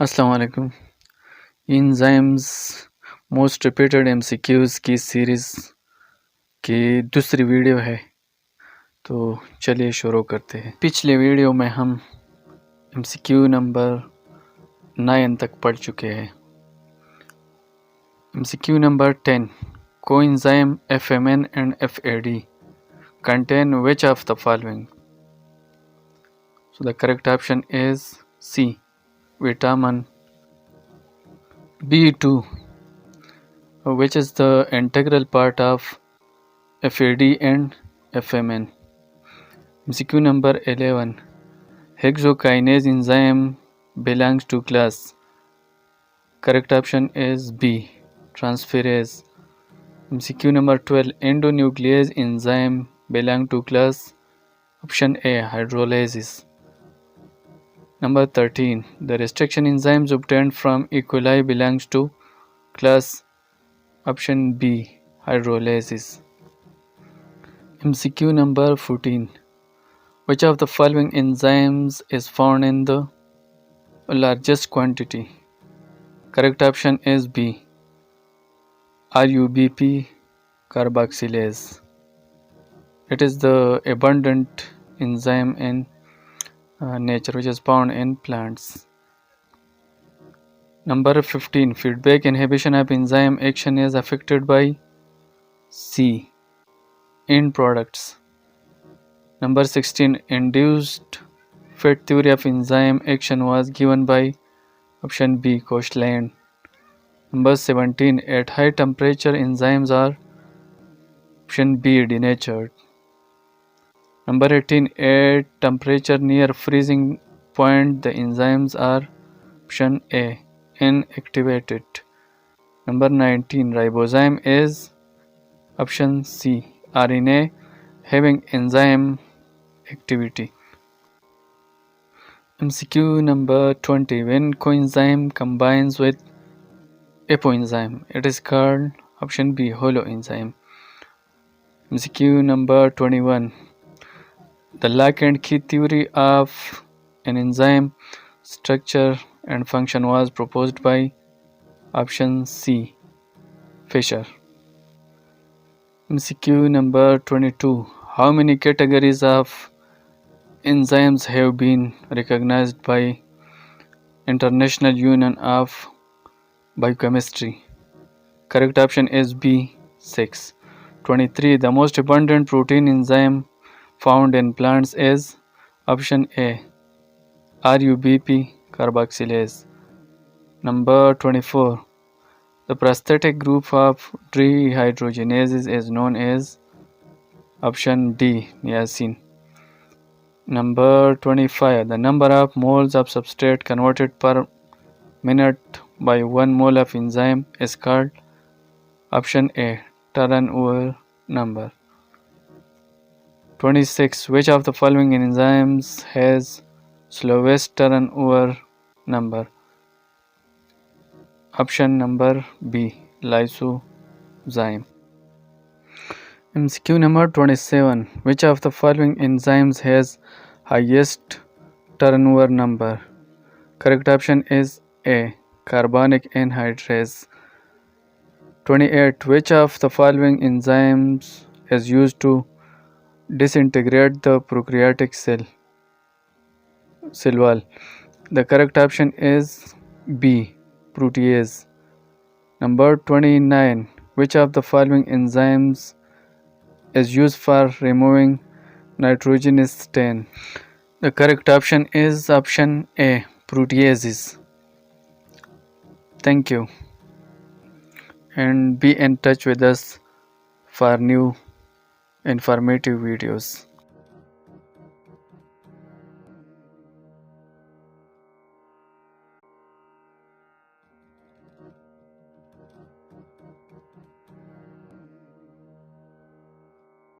अस्सलाम वालेकुम। Enzymes most repeated MCQs की सीरीज़ की दूसरी वीडियो है, तो चलिए शुरू करते हैं। पिछले वीडियो में हम MCQ नंबर 9 तक पढ़ चुके हैं। MCQ number 10, coenzyme FMN and FAD contain which of the following? So the correct option is C, vitamin B2, which is the integral part of FAD and FMN. MCQ number 11, hexokinase enzyme belongs to class. Correct option is B, transferase. MCQ number 12, endonuclease enzyme belong to class. Option A, hydrolases. Number 13, the restriction enzymes obtained from E. coli belongs to class. Option B, hydrolases. MCQ number 14, which of the following enzymes is found in the largest quantity? Correct option is B, RUBP carboxylase. It is the abundant enzyme in nature which is found in plants. Number 15, feedback inhibition of enzyme action is affected by C, end products. Number 16, induced fat theory of enzyme action was given by option B, Coastland. Number 17, at high temperature enzymes are option B, denatured. Number 18, at temperature near freezing point the enzymes are option A, inactivated. Number 19, ribosome is option C, RNA having enzyme activity. MCQ number 20, when coenzyme combines with apoenzyme, it is called option B, holoenzyme. MCQ number 21, the lock and key theory of an enzyme structure and function was proposed by option C, Fisher. MCQ number 22, how many categories of enzymes have been recognized by International Union of Biochemistry? Correct option is B, 6. 23, the most abundant protein enzyme found in plants is option A, RUBP carboxylase. Number 24, the prosthetic group of dehydrogenases is known as option D, niacin. Number 25, the number of moles of substrate converted per minute by 1 mole of enzyme is called option A, turnover number. 26, which of the following enzymes has slowest turnover number? Option number B, lysozyme. MCQ number 27, which of the following enzymes has highest turnover number? Correct option is A, carbonic anhydrase. 28, which of the following enzymes is used to disintegrate the prokaryotic cell wall? The correct option is B, protease. Number 29, which of the following enzymes is used for removing nitrogenous stain? The correct option is option A, proteases. Thank you, and be in touch with us for new informative videos.